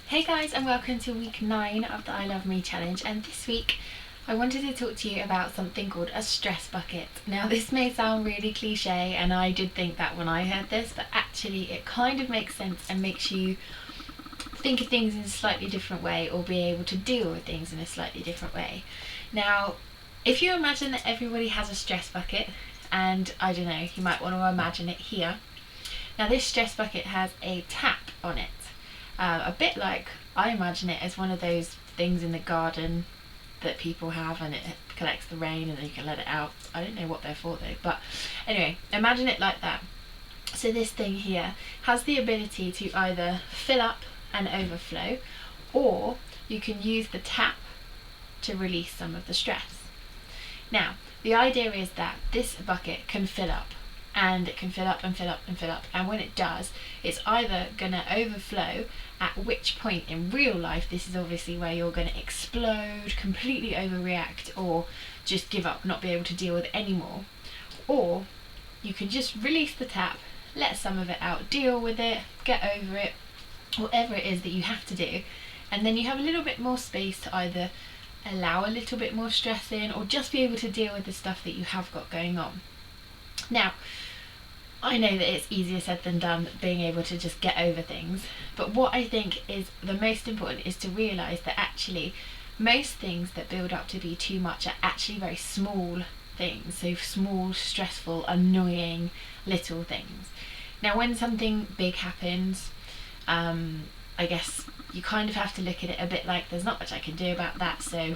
Hey guys, and welcome to week 9 of the I Love Me challenge, and this week I wanted to talk to you about something called a stress bucket. Now this may sound really cliche, and I did think that when I heard this, but actually it kind of makes sense and makes you think of things in a slightly different way or be able to deal with things in a slightly different way. Now if you imagine that everybody has a stress bucket, and I don't know, you might want to imagine it here. Now this stress bucket has a tap on it. A bit like, I imagine it as one of those things in the garden that people have, and it collects the rain and then you can let it out. I don't know what they're for though, but anyway, imagine it like that. So this thing here has the ability to either fill up and overflow, or you can use the tap to release some of the stress. Now the idea is that this bucket can fill up, and it can fill up and fill up and fill up, and when it does, it's either going to overflow, at which point in real life this is obviously where you're going to explode, completely overreact, or just give up, not be able to deal with it anymore. Or you can just release the tap, let some of it out, deal with it, get over it, whatever it is that you have to do, and then you have a little bit more space to either allow a little bit more stress in, or just be able to deal with the stuff that you have got going on. Now I know that it's easier said than done, being able to just get over things, but what I think is the most important is to realise that actually most things that build up to be too much are actually very small things, so small, stressful, annoying little things. Now when something big happens, I guess you kind of have to look at it a bit like there's not much I can do about that, so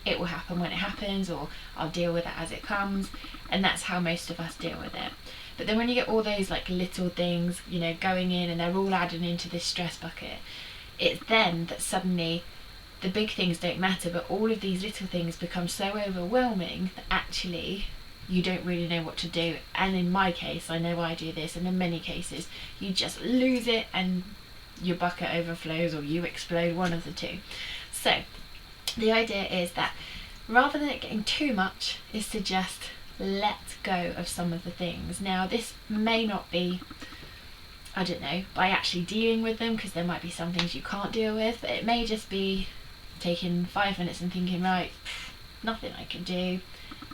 it will happen when it happens, or I'll deal with it as it comes, and that's how most of us deal with it. But then when you get all those like little things, you know, going in and they're all adding into this stress bucket, it's then that suddenly the big things don't matter, but all of these little things become so overwhelming that actually you don't really know what to do. And in my case, I know I do this, and in many cases you just lose it and your bucket overflows or you explode, one of the two. So the idea is that rather than it getting too much, is to just let go of some of the things. Now this may not be, I don't know, by actually dealing with them, because there might be some things you can't deal with, but it may just be taking 5 minutes and thinking, right, nothing I can do,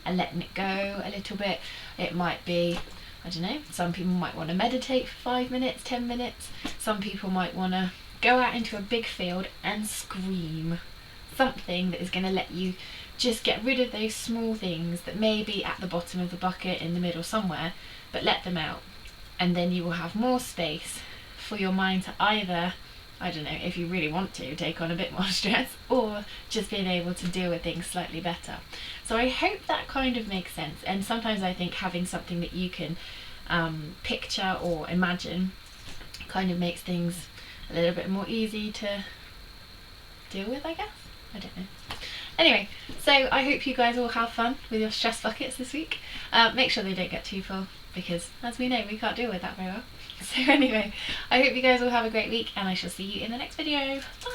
and letting it go a little bit. It might be, I don't know, some people might want to meditate for 5 minutes, 10 minutes. Some people might want to go out into a big field and scream. Something that is going to let you just get rid of those small things that may be at the bottom of the bucket, in the middle somewhere, but let them out, and then you will have more space for your mind to either, I don't know, if you really want to, take on a bit more stress, or just being able to deal with things slightly better. So I hope that kind of makes sense, and sometimes I think having something that you can picture or imagine kind of makes things a little bit more easy to deal with, I guess. I don't know. Anyway, so I hope you guys all have fun with your stress buckets this week. Make sure they don't get too full, because as we know, we can't deal with that very well. So anyway, I hope you guys all have a great week, and I shall see you in the next video. Bye!